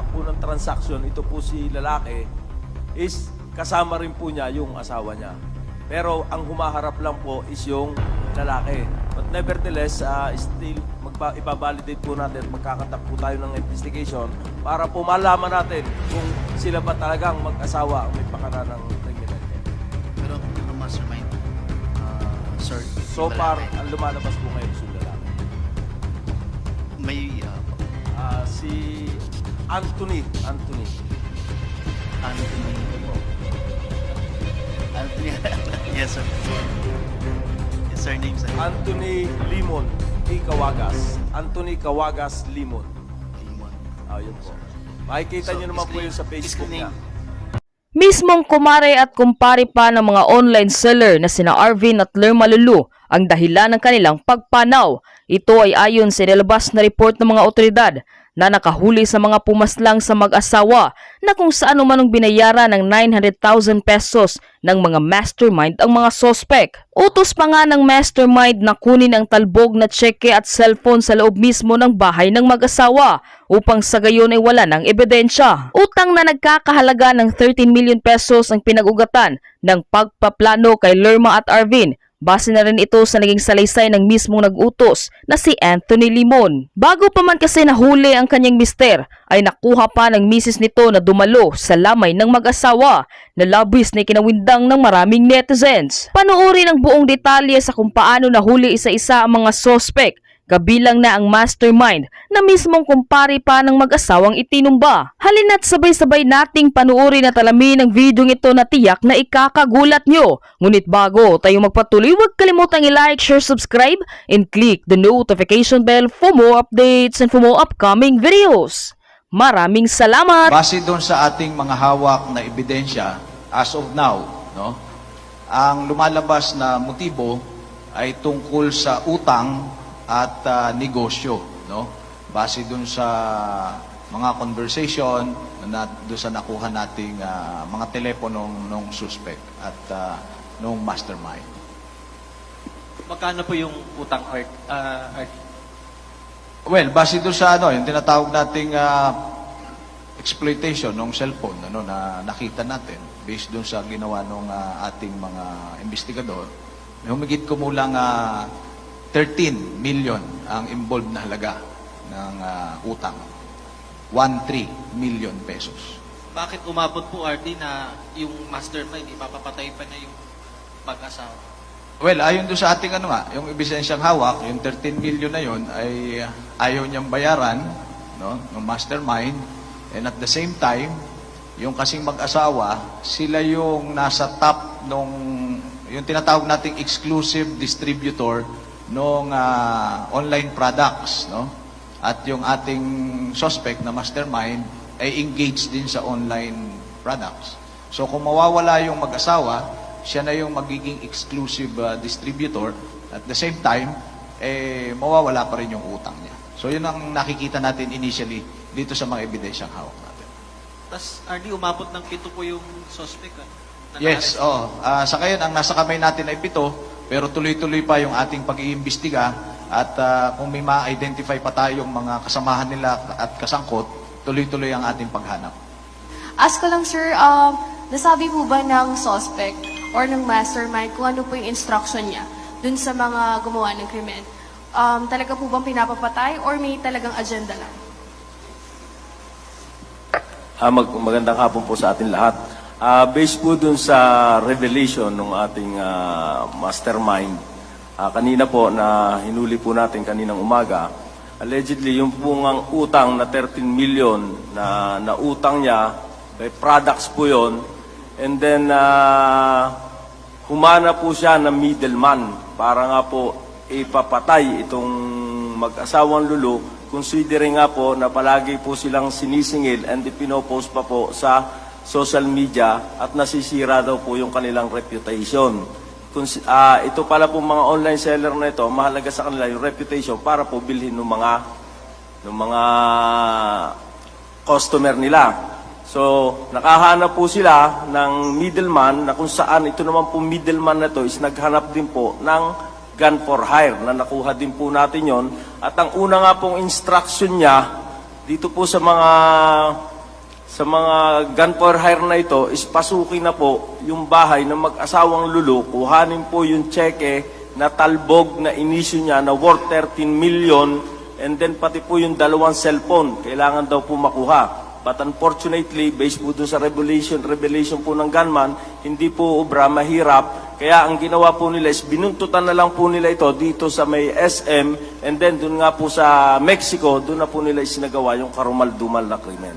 naghahanap po ng transaction, ito po si lalaki, is kasama rin po niya yung asawa niya. Pero ang humaharap lang po is yung lalaki. But nevertheless, still, ibabalidate po natin, magkakatak po tayo ng investigation para po malaman natin kung sila ba talagang mag-asawa ang may pakana ng kriminal. Pero ang mastermind, sir, So far, ang lumalabas po ngayon si lalaki. may Si Anthony. Anthony. Yes, sir. Yes, sir, name, sir. Anthony Limon P. Cawagas. Anthony Cawagas Limon. Limon. Yun po. Makikita nyo naman po yun sa Facebook niya. Mismong kumare at kumpare pa ng mga online seller na sina Arvin at Lerma Lulu ang dahilan ng kanilang pagpanaw. Ito ay ayon sa nilabas na report ng mga otoridad na nakahuli sa mga pumaslang sa mag-asawa na kung saan umanong binayaran ng 900,000 pesos ng mga mastermind ang mga sospek. Utos pa nga ng mastermind na kunin ang talbog na tseke at cellphone sa loob mismo ng bahay ng mag-asawa upang sa gayon ay wala ng ebidensya. Utang na nagkakahalaga ng 13 million pesos ang pinag-ugatan ng pagpaplano kay Lerma at Arvin. Base na rin ito sa naging salaysay ng mismong nag-utos na si Anthony Limon. Bago pa man kasi nahuli ang kanyang mister, ay nakuha pa ng misis nito na dumalo sa lamay ng mag-asawa na labis na kinawindang ng maraming netizens. Panoorin ang buong detalye sa kung paano nahuli isa-isa ang mga sospek, kabilang na ang mastermind na mismong kumpare pa ng mag-asawang itinumba. Halina't sabay-sabay nating panuorin at alamin ang video ito na tiyak na ikakagulat nyo. Ngunit bago tayo magpatuloy, huwag kalimutang i-like, share, subscribe, and click the notification bell for more updates and for more upcoming videos. Maraming salamat! Base doon sa ating mga hawak na ebidensya, as of now, no, ang lumalabas na motibo ay tungkol sa utang at negosyo, no? Base doon sa mga conversation na doon sa nakuha nating mga telepono ng suspect at ng mastermind. Magkano po yung utang, Art? Well, base doon sa yung tinatawag nating exploitation ng cellphone na nakita natin based doon sa ginawa ng ating mga investigador, may humigit kumulang 13 million ang involved na halaga ng utang. 13 million pesos. Bakit umabot po, RD, na yung mastermind, ipapapatay pa na yung pag-asawa? Well, ayon doon sa ating yung ebidensyang hawak, yung 13 million na yon ay ayaw niyang bayaran, no, ng mastermind, and at the same time, yung kasing mag-asawa, sila yung nasa top yung tinatawag nating exclusive distributor ng online products, no? At yung ating suspect na mastermind ay engaged din sa online products. So kung mawawala yung mag-asawa, siya na yung magiging exclusive distributor. At the same time, mawawala pa rin yung utang niya. So yun ang nakikita natin initially dito sa mga ebidensyang hawak natin. Tapos, RD, umabot ng 7 po yung suspect, Yes, sa ngayon, ang nasa kamay natin ay 7, pero tuloy-tuloy pa yung ating pag-iimbestiga at kung may ma-identify pa tayong mga kasamahan nila at kasangkot, tuloy-tuloy ang ating paghanap. Ask ko lang, sir, nasabi po ba ng suspect or ng mastermind kung ano po yung instruction niya dun sa mga gumawa ng krimen? Talaga po bang pinapapatay or may talagang agenda lang? Magandang hapon po sa atin lahat. Based po dun sa revelation ng ating mastermind, kanina po na hinuli po natin kaninang umaga, allegedly yung pong ang utang na 13 million na utang niya, by products po yon, and then humana po siya ng middleman para nga po ipapatay itong mag-asawang Lulu, considering nga po na palagi po silang sinisingil and ipinopost pa po sa social media at nasisira daw po yung kanilang reputation. Ito pala po mga online seller na ito, mahalaga sa kanila yung reputation para po bilhin ng mga customer nila. So, nakahanap po sila ng middleman na kung saan ito naman po middleman na ito is naghanap din po ng gun for hire na nakuha din po natin yon. At ang una nga pong instruction niya dito po sa mga gun for hire na ito is pasukin na po yung bahay ng mag-asawang Lulu, kuhanin po yung cheque na talbog na inisyu niya na worth 13 million, and then pati po yung 2 cellphone, kailangan daw po makuha. But unfortunately, based po dun sa revelation po ng gunman, hindi po obra, mahirap. Kaya ang ginawa po nila is binuntutan na lang po nila ito dito sa may SM, and then dun nga po sa Mexico, dun na po nila isinagawa yung karumal-dumal na krimen.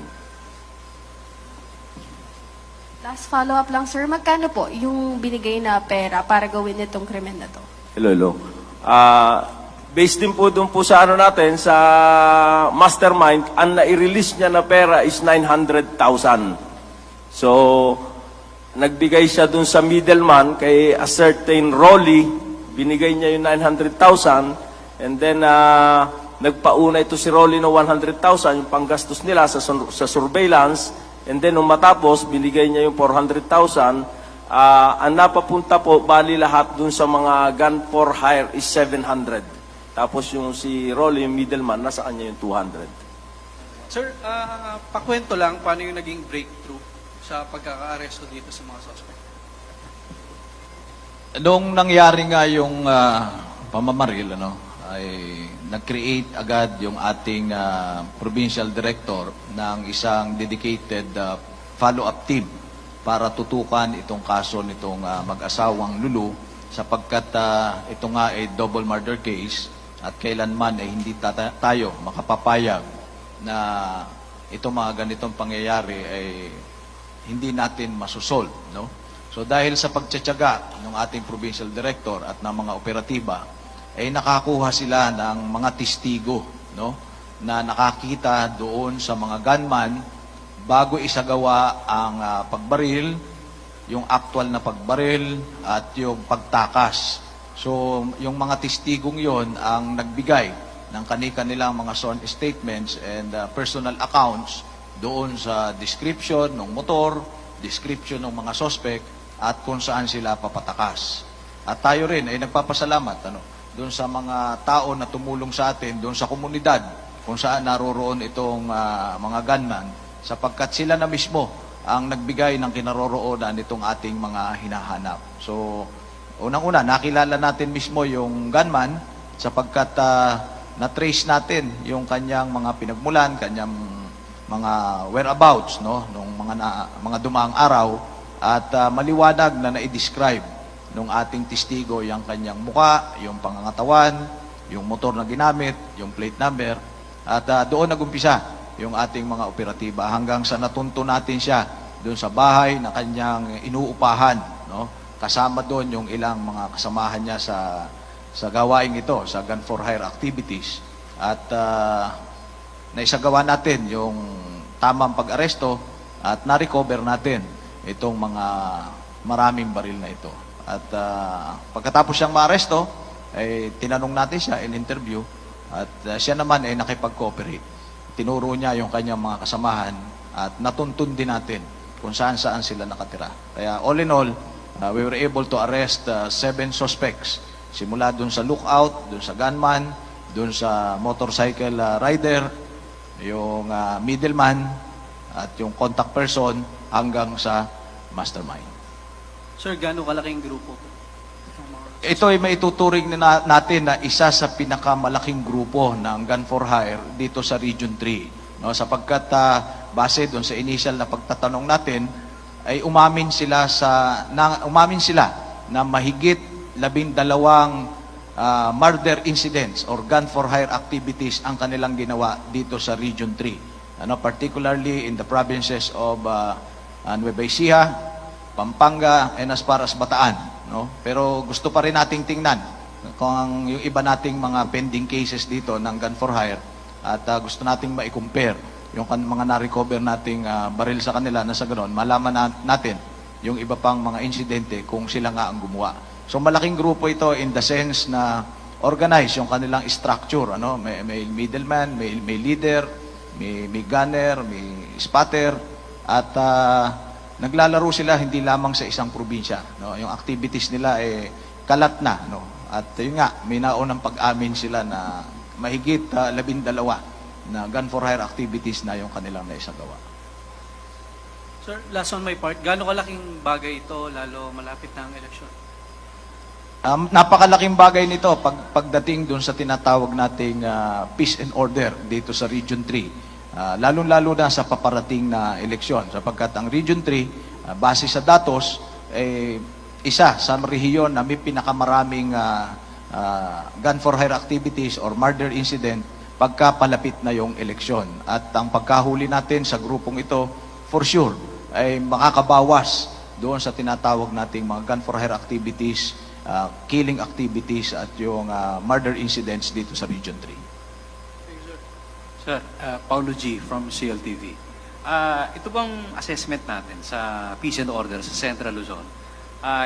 Last follow-up lang, sir. Magkano po yung binigay na pera para gawin itong krimen na to? Hello. Based din po doon po sa natin, sa mastermind, ang nai-release niya na pera is 900,000. So, nagbigay siya doon sa middleman kay a certain Rolly, binigay niya yung 900,000, and then nagpauna ito si Rolly ng 100,000, yung panggastos nila sa surveillance, and then nung matapos, binigay niya yung 400,000. Ang napapunta po, bali lahat dun sa mga gun for hire is 700. Tapos yung si Rolly, yung middleman, nasa kanya yung 200. Sir, pakwento lang paano yung naging breakthrough sa pagkaka-aresto dito sa mga suspect. Nung nangyari nga yung pamamaril, ay nag-create agad yung ating provincial director ng isang dedicated follow-up team para tutukan itong kaso nitong mag-asawang Lulu, sapagkat ito nga ay double murder case at kailanman ay hindi tayo makapapayag na itong mga ganitong pangyayari ay hindi natin masusolve, no? So dahil sa pagtsatsaga ng ating provincial director at ng mga operatiba, ay nakakuha sila ng mga testigo, no, na nakakita doon sa mga gunman bago isagawa ang pagbaril, yung actual na pagbaril at yung pagtakas. So, yung mga testigong yon ang nagbigay ng kanilang mga sworn statements and personal accounts doon sa description ng motor, description ng mga suspect, at kung saan sila papatakas. At tayo rin ay nagpapasalamat doon sa mga tao na tumulong sa atin, doon sa komunidad kung saan naroroon itong mga gunman, sapagkat sila na mismo ang nagbigay ng kinaroroonan nitong ating mga hinahanap. So, unang-una, nakilala natin mismo yung gunman sapagkat na-trace natin yung kanyang mga pinagmulan, kanyang mga whereabouts, no, nung mga dumaang araw, at maliwanag na na-describe nung ating testigo yung kanyang muka, yung pangangatawan, yung motor na ginamit, yung plate number, at doon nagumpisa yung ating mga operatiba hanggang sa natunto natin siya doon sa bahay na kanyang inuupahan, no? Kasama doon yung ilang mga kasamahan niya sa gawaing ito, sa gun for hire activities. At naisagawa natin yung tamang pag-aresto at na-recover natin itong mga maraming baril na ito. At pagkatapos siyang ma-aresto, ay tinanong natin siya in interview at siya naman ay nakipag-cooperate. Tinuro niya yung kanyang mga kasamahan at natuntun din natin kung saan-saan sila nakatira. Kaya all in all, we were able to arrest 7 suspects. Simula dun sa lookout, dun sa gunman, dun sa motorcycle rider, yung middleman, at yung contact person hanggang sa mastermind. Sir, gaano kalaking grupo po? Ito ay maituturing natin na isa sa pinakamalaking grupo ng gun for hire dito sa Region 3. No, sapagkat base doon sa initial na pagtatanong natin, ay umamin sila na mahigit 12 murder incidents or gun for hire activities ang kanilang ginawa dito sa Region 3. Particularly in the provinces of Nueva Ecija, Pampanga, and as far as Bataan. No? Pero gusto pa rin nating tingnan kung yung iba nating mga pending cases dito ng gun for hire at gusto nating ma-compare yung mga na-recover nating baril sa kanila na sa ganoon, malaman natin yung iba pang mga insidente kung sila nga ang gumawa. So malaking grupo ito in the sense na organize yung kanilang structure. May middleman, may leader, may gunner, may spotter, at naglalaro sila hindi lamang sa isang probinsya. No? Yung activities nila ay kalat na. No? At yun nga, may naunang pag-amin sila na mahigit 12 na gun for hire activities na yung kanilang naisagawa. Sir, last on my part, gaano kalaking bagay ito lalo malapit na ang eleksyon? Napakalaking bagay nito pagdating dun sa tinatawag nating peace and order dito sa Region 3. Lalong-lalo na sa paparating na eleksyon sapagkat ang Region 3, base sa datos, isa sa rehiyon na may pinakamaraming gun for hire activities or murder incident pagkapalapit na yung eleksyon. At ang pagkahuli natin sa grupong ito, for sure, ay makakabawas doon sa tinatawag nating mga gun for hire activities, killing activities at yung murder incidents dito sa Region 3. Sir, Paulo G. from CLTV. Ito bang assessment natin sa peace and order sa Central Luzon?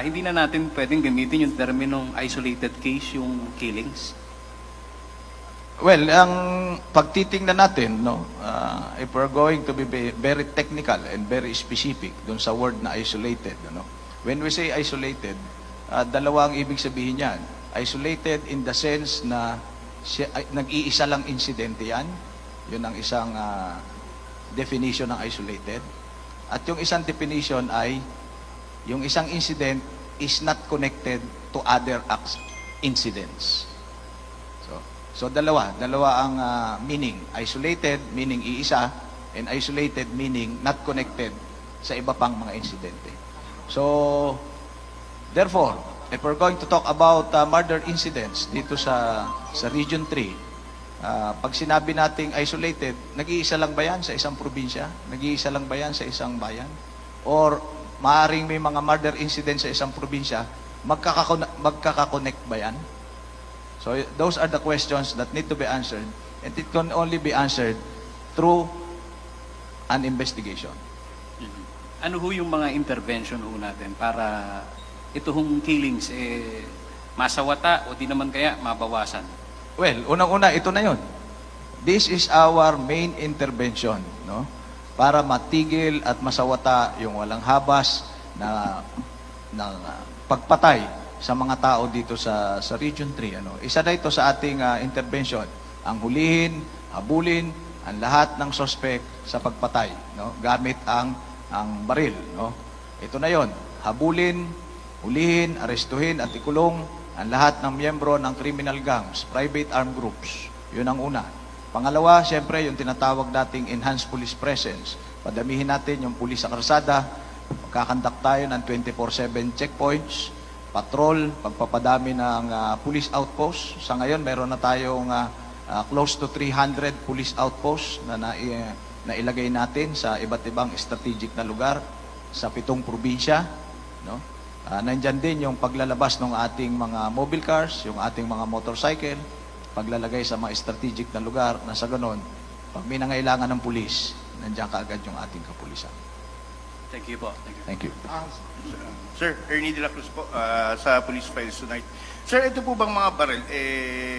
Hindi na natin pwedeng gamitin yung terminong isolated case, yung killings? Well, ang pagtitingnan natin, no, if we're going to be very technical and very specific dun sa word na isolated, no, when we say isolated, dalawa ang ibig sabihin yan. Isolated in the sense na nag-iisa lang insidente yan. Yun ang isang definition ng isolated. At yung isang definition ay yung isang incident is not connected to other incidents. So dalawa ang meaning. Isolated meaning iisa, and isolated meaning not connected sa iba pang mga insidente. So therefore, if we're going to talk about murder incidents dito sa Region 3, pag sinabi nating isolated, nag-iisa lang ba yan sa isang probinsya? Nag-iisa lang ba yan sa isang bayan? Or maaring may mga murder incidents sa isang probinsya, magkakakonect ba yan? So those are the questions that need to be answered, and it can only be answered through an investigation. Ano ho yung mga intervention ho natin para ito hong killings masawata o di naman kaya mabawasan? Well, unang-una, ito na yun. This is our main intervention, no? Para matigil at masawata yung walang habas na pagpatay sa mga tao dito sa Region 3. Ano? Isa na ito sa ating intervention. Ang hulihin, habulin, ang lahat ng suspect sa pagpatay, no? Gamit ang baril. No? Ito na yon. Habulin, hulihin, arestuhin at ikulong ang lahat ng miyembro ng criminal gangs, private armed groups. Yun ang una. Pangalawa, siyempre, yung tinatawag nating enhanced police presence. Padamihin natin yung pulis sa karsada. Magkakandak tayo ng 24/7 checkpoints, patrol, pagpapadami ng police outposts. Sa ngayon, meron na tayong close to 300 police outposts na ilagay natin sa iba't ibang strategic na lugar sa 7 probinsya. No? Nandyan din yung paglalabas ng ating mga mobile cars, yung ating mga motorcycle, paglalagay sa mga strategic na lugar na sa ganon, pag may nangailangan ng pulis, nandiyan kaagad yung ating kapulisan. Thank you po. Thank you. Thank you. Sir, Ernie De La Cruz po, sa Police Files Tonight. Sir, ito po bang mga baril,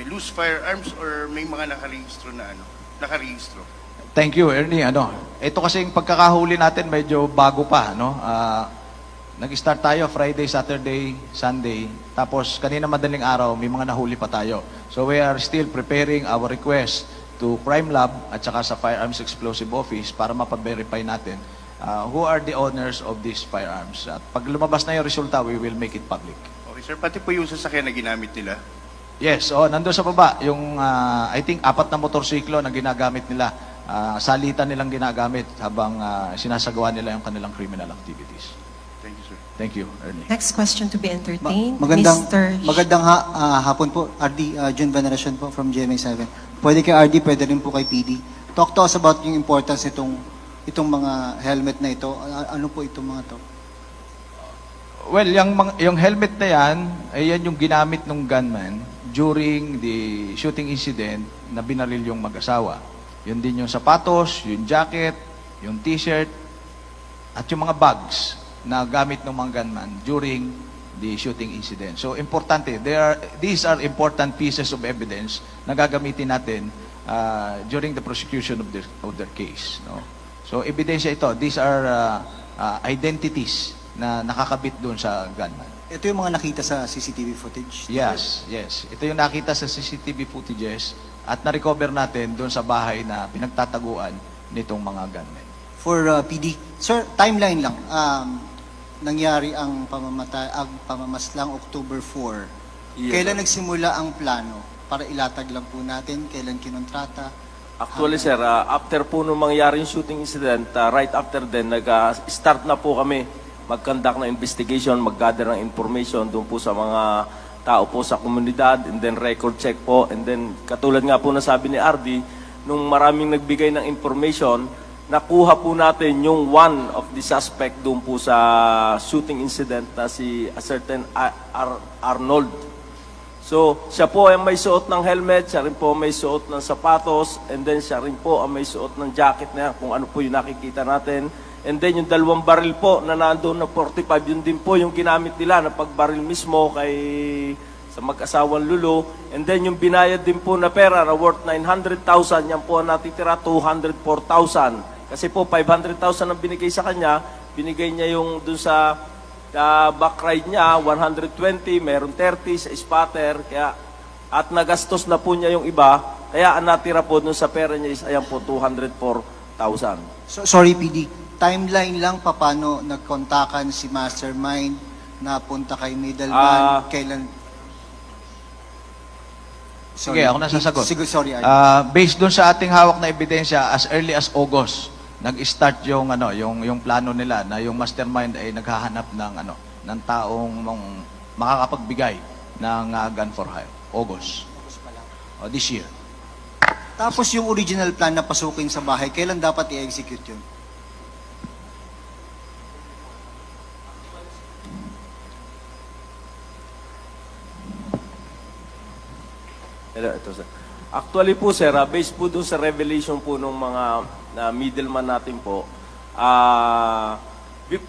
loose firearms or may mga nakarehistro na nakarehistro? Thank you, Ernie. Ito kasing pagkakahuli natin medyo bago pa, no? Nag-start tayo Friday, Saturday, Sunday. Tapos kanina madaling araw, may mga nahuli pa tayo. So we are still preparing our request to Crime Lab at saka sa Firearms Explosive Office para mapag-verify natin who are the owners of these firearms. At pag lumabas na yung resulta, we will make it public. Okay, sir. Pati po yung sasakyan na ginamit nila? Yes, nandun sa baba. Yung, I think, 4 na motorsiklo na ginagamit nila. Salitan nilang ginagamit habang sinasagawa nila yung kanilang criminal activities. Thank you, sir. Thank you, Ernie. Next question to be entertained, Magandang Mr. hapon po, RD June Veneracion po from GMA7. Pwede kay RD, pwede rin po kay PD. Talk to us about yung importance itong mga helmet na ito. Ano po itong mga to? Well, yung helmet na yan, ay yan yung ginamit ng gunman during the shooting incident na binaril yung mag-asawa. Yun din yung sapatos, yung jacket, yung t-shirt, at yung mga bags na gamit ng mga gunman during the shooting incident. So, importante. These are important pieces of evidence na gagamitin natin during the prosecution of their case. No? So, ebidensya ito. These are identities na nakakabit doon sa gunman. Ito yung mga nakita sa CCTV footage? Yes, yes. Ito yung nakita sa CCTV footages at na-recover natin doon sa bahay na pinagtataguan nitong mga gunmen. For PD, sir, timeline lang. Nangyari ang pamamaslang October 4. Yes, Kailan sir. nagsimula ang plano? Para ilatag lang po natin, kailan kinontrata? Actually, sir, after po nung mangyaring shooting incident, right after then, nag-start na po kami mag-conduct ng investigation, mag-gather ng information doon po sa mga tao po sa komunidad, and then record check po, and then katulad nga po na sabi ni RD, nung maraming nagbigay ng information, nakuha po natin yung one of the suspect doon po sa shooting incident na si a certain Arnold. So, siya po ay may suot ng helmet, siya rin po may suot ng sapatos, and then siya rin po ay may suot ng jacket na yan, kung ano po yung nakikita natin. And then yung 2 baril po na nandoon na 45, yun din po yung ginamit nila na pagbaril mismo sa mag-asawang Lulu. And then yung binayad din po na pera na worth 900,000, yan po ang natitira 204,000. Kasi po 500,000 ang binigay sa kanya, binigay niya yung dun sa back ride niya, 120, meron 30 sa spotter, kaya, at nagastos na po niya yung iba, kaya ang natira po dun sa pera niya is, ayan po, 204,000. So, sorry, PD. Timeline lang paano nagkontakan si Mastermind na punta kay Middleman, kailan? Sige, ako na sasagot. Sige, sorry. Based doon sa ating hawak na ebidensya, as early as August, nag-start yung yung plano nila na yung mastermind ay naghahanap ng taong makakapagbigay ng gun for hire. August. This year. Tapos yung original plan na pasukin sa bahay, kailan dapat i-execute yun? Ito, sir. Actually po, sir, based po doon sa revelation po ng mga middleman natin po,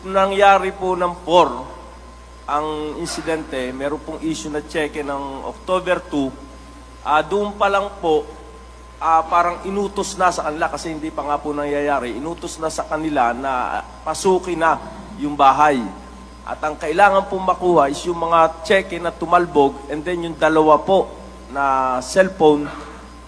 nangyari po ng 4 ang insidente, meron pong issue na check ng October 2, doon pa lang po, parang inutos na sa kanila, kasi hindi pa nga po nangyayari, inutos na sa kanila na pasukin na yung bahay. At ang kailangan pong makuha is yung mga check-in na tumalbog, and then yung 2 po na cellphone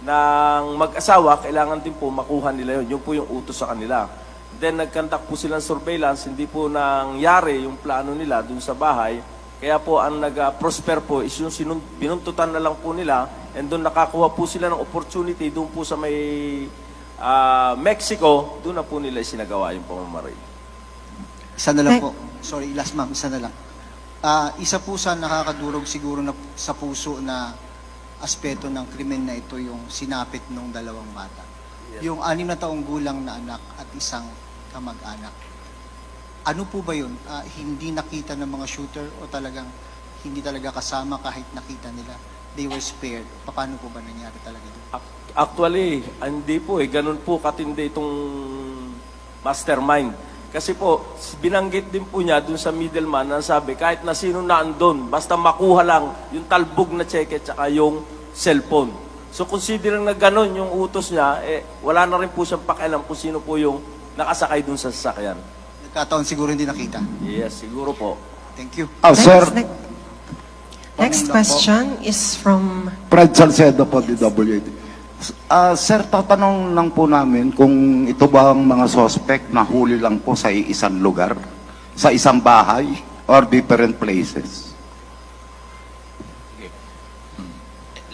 ng mag-asawa, kailangan din po makuha nila yun. Yun po yung utos sa kanila. Then nag-conduct po silang surveillance, hindi po nangyari yung plano nila dun sa bahay. Kaya po ang nag-prosper po is yung binuntutan na lang po nila, and doon nakakuha po sila ng opportunity doon po sa may Mexico, doon na po nila isinagawa yung pamamaril. Isa na lang po. Sorry, last ma'am, isa na lang. Isa po sa nakakadurog siguro na, sa puso na aspeto ng krimen na ito yung sinapit ng 2 bata. Yes. Yung 6 na taong gulang na anak at isang kamag-anak. Ano po ba yun? Hindi nakita ng mga shooter o talagang hindi talaga kasama kahit nakita nila? They were spared. Paano po ba nangyari talaga doon? Actually, hindi po ganun po katindi itong mastermind. Kasi po, binanggit din po niya dun sa middleman na sabi, kahit na sino na andun, basta makuha lang yung talbog na cheque tsaka yung cellphone. So considering na ganun yung utos niya, wala na rin po siyang pakialam kung sino po yung nakasakay dun sa sasakyan. Nagkataon siguro hindi nakita. Yes, siguro po. Thank you. Sir, Next question is from Fred Salcedo po, DWD. Sir, tatanong lang po namin kung ito ba ang mga suspect na huli lang po sa isang lugar, sa isang bahay, or different places?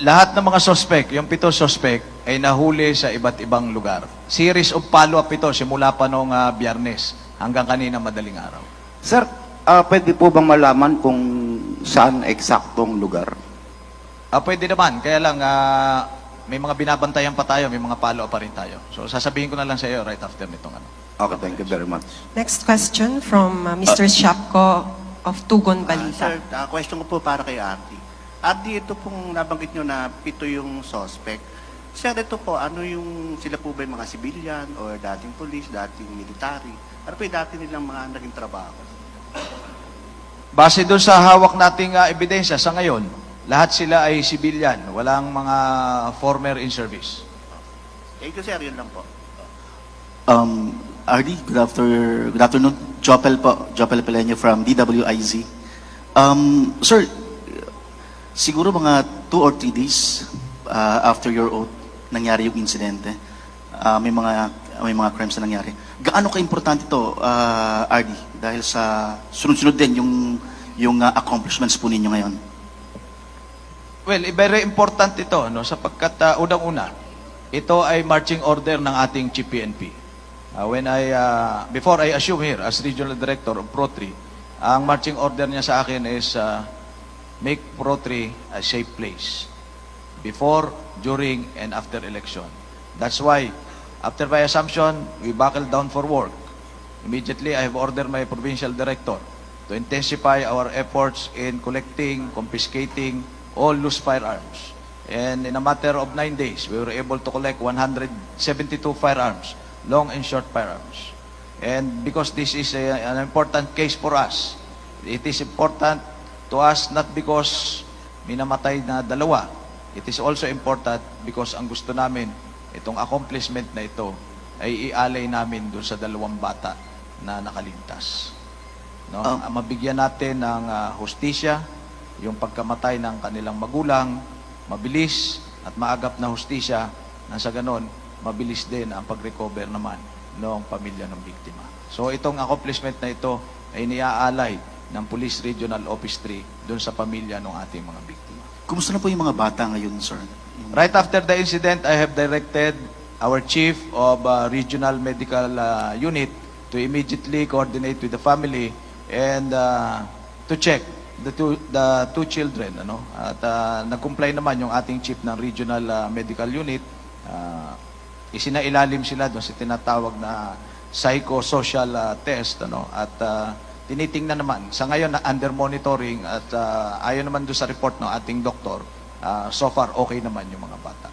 Lahat ng mga suspect, yung 7 suspect, ay nahuli sa iba't ibang lugar. Series of follow-up ito, simula pa noong Biyernes hanggang kanina madaling araw. Sir, pwede po bang malaman kung saan eksaktong lugar? Pwede naman, kaya lang may mga binabantayan pa tayo, may mga follow-up pa rin tayo. So sasabihin ko na lang sa iyo right after nitong Okay, thank you very much. next question from Mr. Shapko of Tugon Balita. Sir, question ko po para kay Artie. Artie, ito pong nabanggit nyo na 7 yung suspect. Sir, ito po, ano yung, sila po ba yung mga civilian or dating police, dating military? Ano po yung dati nilang mga naging trabaho? Base doon sa hawak nating ebidensya sa ngayon, lahat sila ay civilian, walang mga former in service. Thank you, sir. Yun lang po. RD, good afternoon. Jopel po, Jopel Pelenyo from DWIZ. Sir, siguro mga 2 or 3 days after your oath, nangyari yung insidente. May mga crimes na nangyari. Gaano ka-importante ito, RD? Dahil sa sunod-sunod din yung accomplishments po ninyo ngayon. Well, very important ito, no? Sapagkat unang-una, ito ay marching order ng ating Chief PNP. Before I assume here as Regional Director of Pro3, ang marching order niya sa akin is make Pro3 a safe place before, during, and after election. That's why, after my assumption, we buckled down for work. Immediately, I have ordered my provincial director to intensify our efforts in collecting, confiscating all loose firearms. And in a matter of 9 days, we were able to collect 172 firearms, long and short firearms. And because this is an important case for us, it is important to us not because minamatay na dalawa. It is also important because ang gusto namin, itong accomplishment na ito, ay ialay namin doon sa 2 bata na nakaligtas. No? Mabigyan natin ng hustisya, yung pagkamatay ng kanilang magulang, mabilis at maagap na hustisya, na sa ganon, mabilis din ang pag-recover naman ng pamilya ng biktima. So itong accomplishment na ito ay niaalay ng Police Regional Office 3 doon sa pamilya ng ating mga biktima. Kumusta na po yung mga bata ngayon, sir? Right after the incident, I have directed our Chief of Regional Medical Unit to immediately coordinate with the family and to check the two children. At nag-comply naman yung ating Chief ng Regional Medical Unit. Isinailalim sila doon sa tinatawag na psychosocial test. At tinitingnan naman. Sa ngayon, under monitoring at ayon naman doon sa report ng ating doktor, so far, okay naman yung mga bata.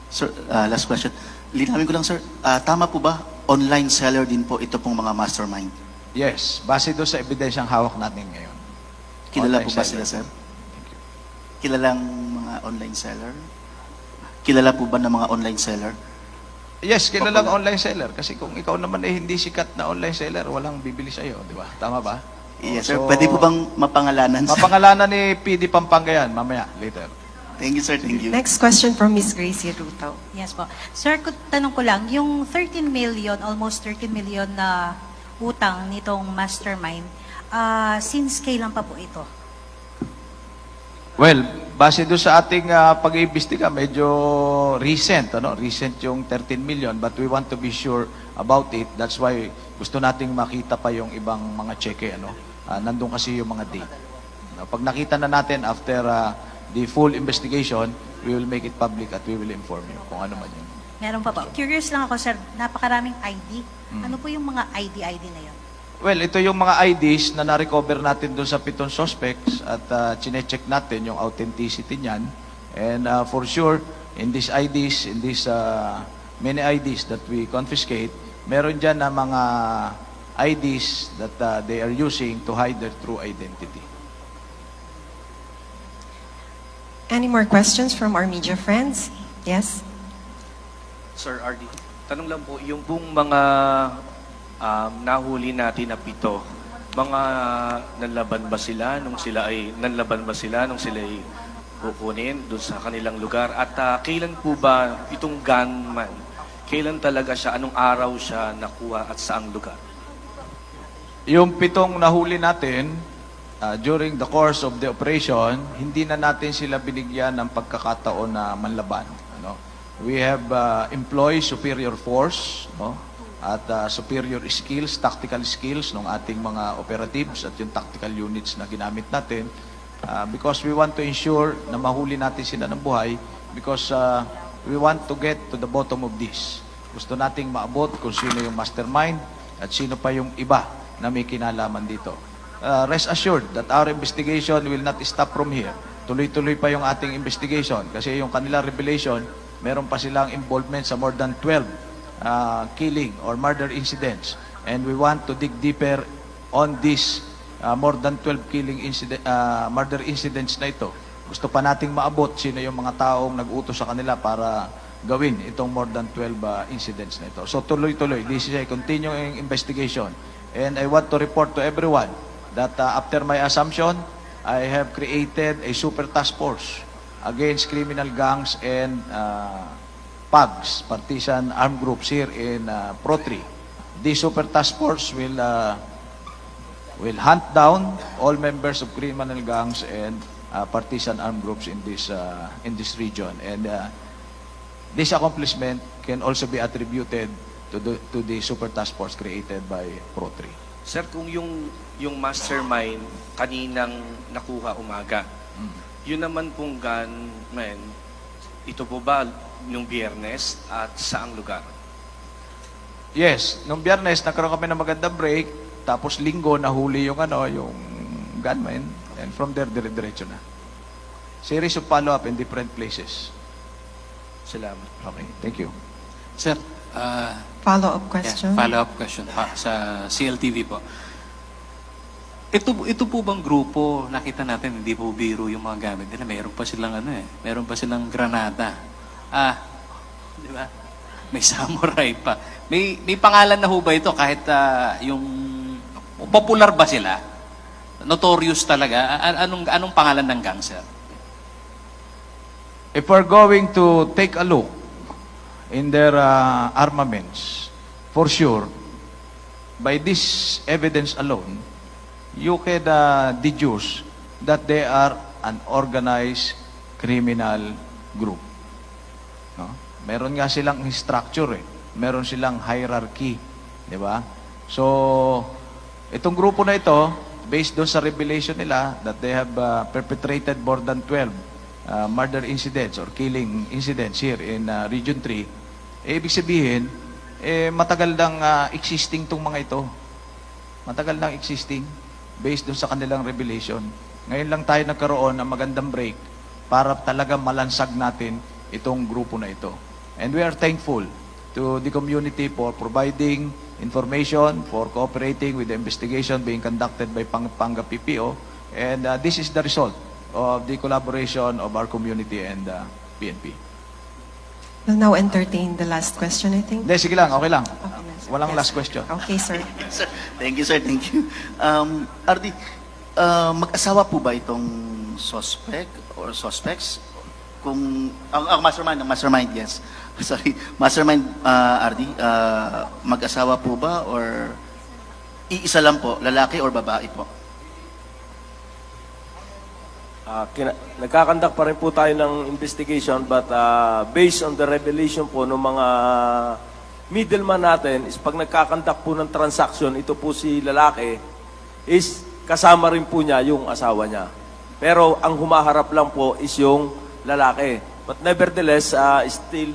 Sir, last question. Linawin ko lang, sir. Tama po ba? Online seller din po ito pong mga mastermind? Yes, base doon sa ebidensyang hawak natin ngayon. Kilala Online po ba seller. sila, sir? Kilalang mga online seller? Kilala po ba ng mga online seller? Yes, kilalang online seller. Kasi kung ikaw naman ay hindi sikat na online seller, walang bibili sa'yo, di ba? Tama ba? Yes, sir. So, Pwede po bang mapangalanan, sir? mapangalanan ni PD Pampanga yan, mamaya, later. Thank you, sir. Thank you. Next question from Miss Gracie Ruto. Yes po. Sir, tanong ko lang, yung 13 million, almost 13 million na utang nitong mastermind, since kailan pa po ito? Well, base doon sa ating pag-iimbestiga, medyo recent, recent yung 13 million, but we want to be sure about it. That's why gusto nating makita pa yung ibang mga cheque, nandun kasi yung mga date. Pag nakita na natin after the full investigation, we will make it public at we will inform you kung ano man yun. Meron pa po. Curious lang ako, sir, napakaraming ID. Ano po yung mga ID na yun? Well, ito yung mga IDs na na-recover natin doon sa 7 suspects at chinecheck natin yung authenticity niyan. And for sure, in these IDs, in these many IDs that we confiscate, meron dyan na mga IDs that they are using to hide their true identity. Any more questions from our media friends? Yes? Sir RD, tanong lang po, yung pong mga nahuli natin na 7, mga nanlaban ba sila nung sila ay kukunin doon sa kanilang lugar? At kailan po ba itong gunman, kailan talaga siya, anong araw siya nakuha at saang lugar? Yung 7 nahuli natin, during the course of the operation, hindi na natin sila binigyan ng pagkakataon na manlaban. We have employed superior force, at superior skills, tactical skills ng ating mga operatives at yung tactical units na ginamit natin because we want to ensure na mahuli natin sila ng buhay because we want to get to the bottom of this. Gusto nating maabot kung sino yung mastermind at sino pa yung iba na may kinalaman dito. Rest assured that our investigation will not stop from here. Tuloy-tuloy pa yung ating investigation kasi yung kanilang revelation, meron pa silang involvement sa more than 12 killing or murder incidents. And we want to dig deeper on this more than 12 murder incidents na ito. Gusto pa nating maabot sino yung mga taong nag-utos sa kanila para gawin itong more than 12 incidents na ito. So tuloy-tuloy. This is a continuing investigation. And I want to report to everyone that after my assumption, I have created a super task force against criminal gangs and PAGs, Partisan Armed Groups here in Pro3. This Super Task Force will hunt down all members of criminal gangs and partisan armed groups in this region. And this accomplishment can also be attributed to the Super Task Force created by Pro3. Sir, kung yung mastermind kaninang nakuha umaga, yun naman pong gunman, ito po ba nung Biyernes at saang lugar? Yes, nung Biyernes nagkaroon kami ng magandang break, tapos Linggo nahuli yung gunman, and from there dire-diretso na. Series of follow-up in different places. Salamat. Okay, thank you. Sir, Follow-up question? follow-up question pa sa CLTV po. Ito po bang grupo, nakita natin, hindi po biro yung mga gamit nila. Meron pa silang meron pa silang granada. Di ba? May samurai pa. May pangalan na ho ba ito kahit yung popular ba sila? Notorious talaga? Anong pangalan ng gang, sir? If we're going to take a look in their armaments, for sure, by this evidence alone, you can deduce that they are an organized criminal group. No? Meron nga silang structure Meron silang hierarchy, di ba? So, itong grupo na ito, based doon sa revelation nila that they have perpetrated more than 12 murder incidents or killing incidents here in Region 3, ibig sabihin, matagal nang existing tong mga ito. Matagal nang existing based doon sa kanilang revelation. Ngayon lang tayo nagkaroon ng magandang break para talaga malansag natin itong grupo na ito. And we are thankful to the community for providing information, for cooperating with the investigation being conducted by Pampanga PPO. And this is the result of the collaboration of our community and PNP. We'll now entertain the last question, I think. Hindi, sige lang, okay lang. Okay, yes. Walang Yes. last question. Okay, sir. Sir, thank you, sir. Thank you. RD, mag-asawa po ba itong suspect or suspects? Kung ang mastermind, yes. Sorry, mastermind, RD, mag-asawa po ba or iisa lang po, lalaki or babae po? Nagkakandak pa rin po tayo ng investigation, but based on the revelation po ng mga middleman natin is pag nagkakandak po ng transaction, ito po si lalaki is kasama rin po niya yung asawa niya. Pero ang humaharap lang po is yung lalaki. But nevertheless, still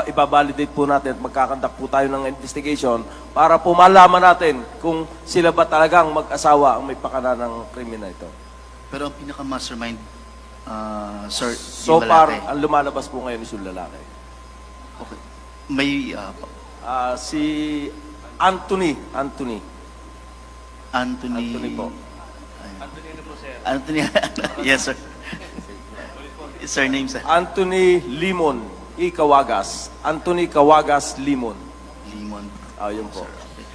ibabalidate po natin at magkakandak po tayo ng investigation para po malaman natin kung sila ba talagang mag-asawa ang may pakana ng krimen na ito. Pero ang pinaka-mastermind, sir, So yung far, lalaki. ang lumalabas po ngayon is yung lalaki. Okay. May, Si Anthony po. Anthony, yes, sir. Surname, sir. Anthony Limon Cawagas. Anthony Cawagas Limon. Limon. Yun po.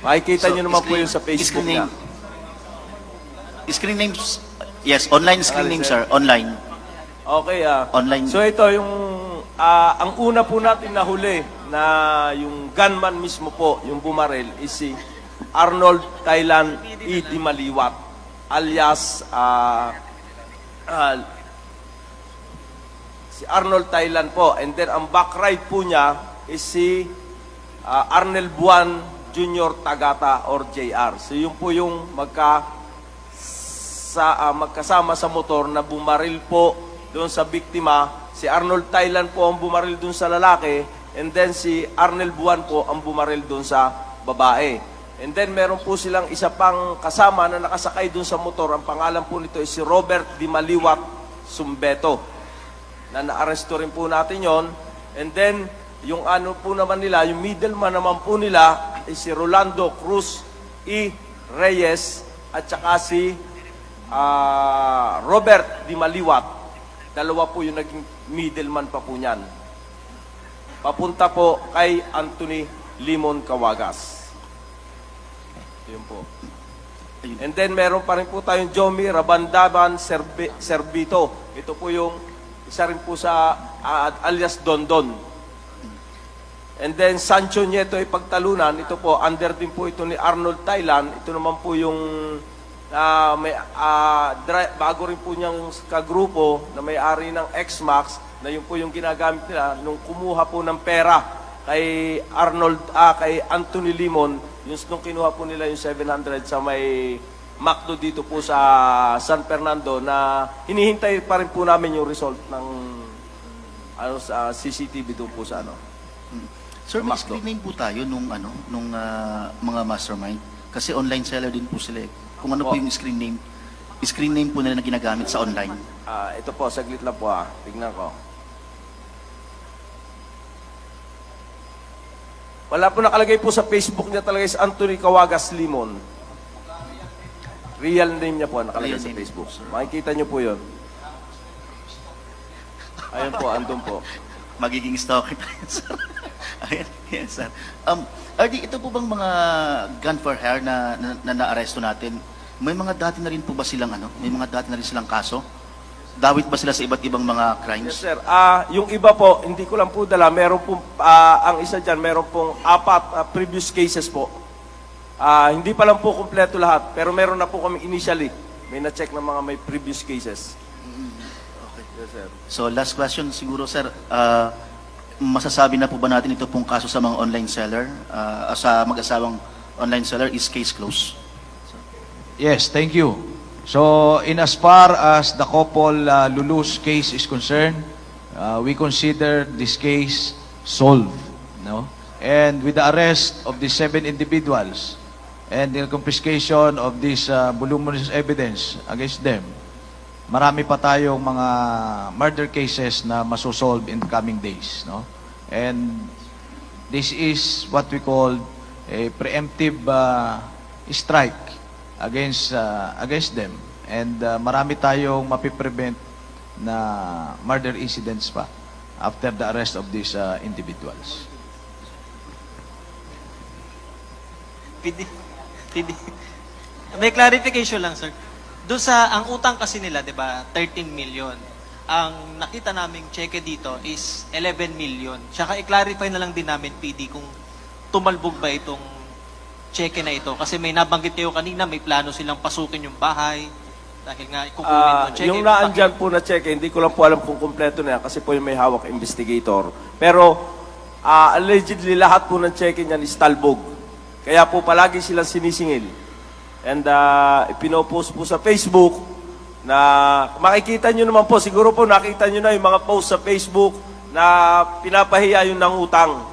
Makikita nyo naman po screen- yun sa Facebook screen niya. name- Screen names, yes, online screen name, sir. Online. Okay, Online. So ito yung ang una po natin nahuli na yung gunman mismo po, yung bumarel, is si Arnold Thailand E. Di Maliwat alias si Arnold Thailand po. And then ang back right po niya is si Arnel Buan Jr. Tagata or JR. So yun po yung magkasama sa motor na bumaril po doon sa biktima. Si Arnold Thailand po ang bumaril doon sa lalaki, and then si Arnel Buan po ang bumaril doon sa babae. And then meron po silang isa pang kasama na nakasakay doon sa motor. Ang pangalan po nito is si Robert Di Maliwat Sumbeto, na naaresto rin po natin yon. And then yung ano po naman nila, yung middleman naman po nila is si Rolando Cruz E. Reyes at saka si Robert Di Maliwat. Dalawa po yung naging middleman pa po niyan. Papunta po kay Anthony Limon Cawagas. Yun po. And then meron pa rin po tayong Jomi Rabandaban Servito. Ito po yung isa rin po sa alias Dondon. And then Sancho Nieto ay pagtalunan. Ito po, under din po ito ni Arnold Thailand. Ito naman po yung bago rin po niyang kagrupo na may-ari ng X-Max na yun po yung ginagamit nila nung kumuha po ng pera kay kay Anthony Limon, yung nung kinuha po nila yung 700 sa may McDo dito po sa San Fernando na hinihintay pa rin po namin yung result ng sa CCTV doon po sa Sir, may McDo. screen name po tayo nung mga mastermind. Kasi online seller din po sila eh. Kung ano po yung screen name po nila na ginagamit sa online. Ito po, saglit lang po tignan ko. Wala po nakalagay po sa Facebook niya talaga is Anthony Cawagas Limon. Real name niya po nakalagay Real sa name. Facebook. Makikita niyo po yun. Ayun po, andun po. Magiging stalker tayo, sir. Ayan, yes, sir. RD, ito po bang mga gun for hire na naaresto natin? May mga dati na rin po ba silang may mga dati na rin silang kaso? Dawit ba sila sa iba't ibang mga crimes? Yes, sir. Yung iba po, hindi ko lang po dala. Meron po, ang isa dyan, meron pong 4 previous cases po. Hindi pa lang po kumpleto lahat, pero meron na po kami initially. May na-check na mga may previous cases. Okay. Yes, sir. So, last question siguro, sir. Masasabi na po ba natin ito pong kaso sa mga online seller, sa mag-asawang online seller is case closed? Yes, thank you. So, in as far as the couple Lulu's case is concerned, we consider this case solved, no? And with the arrest of the 7 individuals and the confiscation of this voluminous evidence against them, marami pa tayong mga murder cases na masosolve in the coming days, no? And this is what we call a preemptive strike against them. And marami tayong mapiprevent na murder incidents pa after the arrest of these individuals. May clarification lang, sir. Doon sa, ang utang kasi nila, di ba, 13 million. Ang nakita naming cheque dito is 11 million. Tsaka i-clarify na lang din namin, PD, kung tumalbog ba itong cheque na ito. Kasi may nabanggit kayo kanina, may plano silang pasukin yung bahay. Dahil nga, ikukunin yung cheque. Yung naandyan po na check, hindi ko lang po alam kung kumpleto na yan kasi po yung may hawak investigator. Pero allegedly lahat po ng check niyan is talbog. Kaya po palagi silang sinisingil. And ipinopost po sa Facebook na makikita nyo naman po, siguro po nakita nyo na yung mga post sa Facebook na pinapahiya yung nangutang.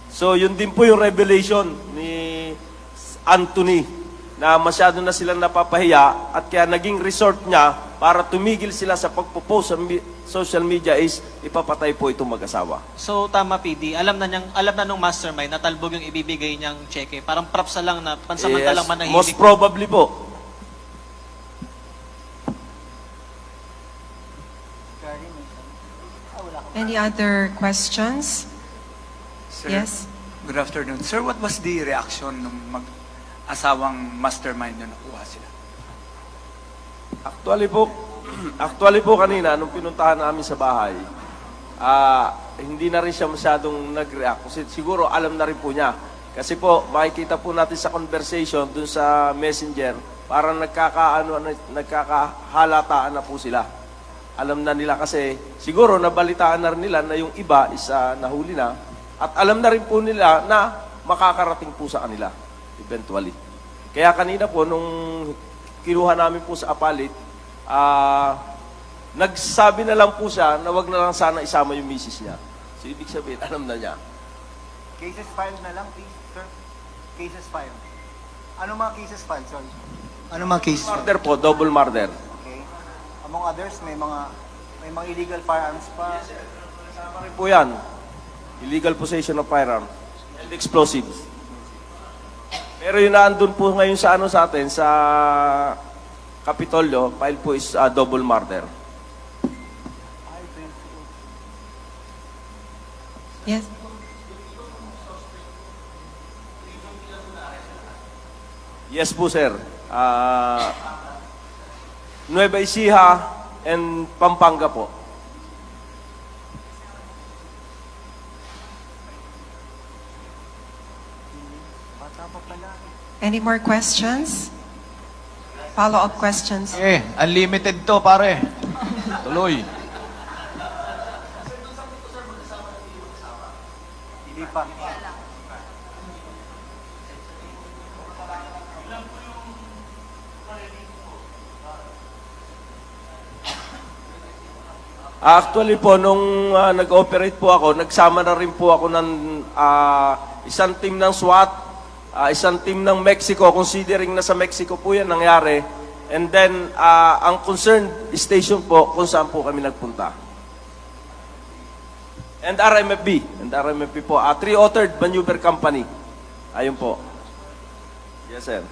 So yun din po yung revelation ni Anthony na masyado na silang napapahiya at kaya naging resort niya para tumigil sila sa pagpo-post sa social media is ipapatay po itong mag-asawa. So, tama, PD. Alam na nung mastermind na talbog yung ibibigay niyang cheque. Parang props na lang na pansamantalang manahimik. Most probably po. Any other questions? Sir, Yes? good afternoon. Sir, what was the reaction ng mag-asawang mastermind na nakuha sila? Actually po kanina, nung pinuntahan namin sa bahay, hindi na rin siya masyadong nag-react. Kasi siguro alam na rin po niya. Kasi po, makikita po natin sa conversation dun sa messenger, parang nagkakahalataan na po sila. Alam na nila kasi, siguro nabalitaan na rin nila na yung iba is nahuli na. At alam na rin po nila na makakarating po sa kanila, eventually. Kaya kanina po, nung kinuha namin po sa Apalit, nagsabi na lang po siya na wag na lang sana isama yung misis niya. So, ibig sabihin, alam na niya. Cases filed na lang, please, sir. Cases filed. Ano mga cases filed, sorry? Ano mga cases filed? Murder po, double murder. Okay. Among others, may mga illegal firearms pa. Kasama rin po yan. Illegal possession of firearms and explosives. Pero yung naandun po ngayon sa sa atin, sa Kapitolyo, file po is double murder. Yes? Yes po, sir. Nueva Ecija and Pampanga po. Any more questions? Follow-up questions? Unlimited to, pare. Tuloy. Hindi pa. Actually po, nung nag-operate po ako, nagsama na rin po ako ng isang team ng SWAT, isang team ng Mexico, considering na sa Mexico po yan nangyari. And then, ang concerned station po, kung saan po kami nagpunta. And RMFB po, Three-Authored Maneuver Company. Ayun po. Yes, sir.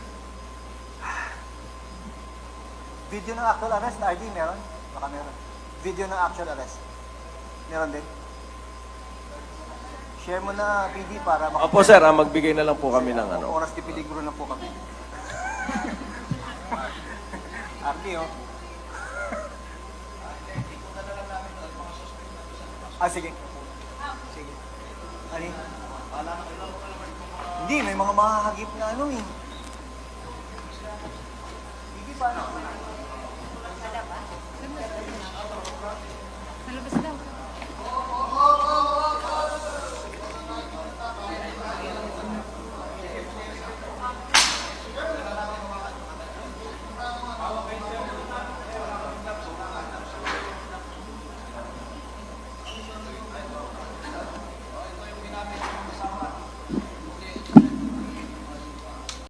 Video ng actual arrest, RD, meron? Baka meron. Video ng actual arrest. Meron din. Share mo na, PD, para Opo, sir, magbigay na lang po kami ng ano. Oras di peligro na po kami. RD, oh. Sige. Sige. Ano yun? Hindi, may mga mahahagip na ano eh. Hindi pa. Sa labas?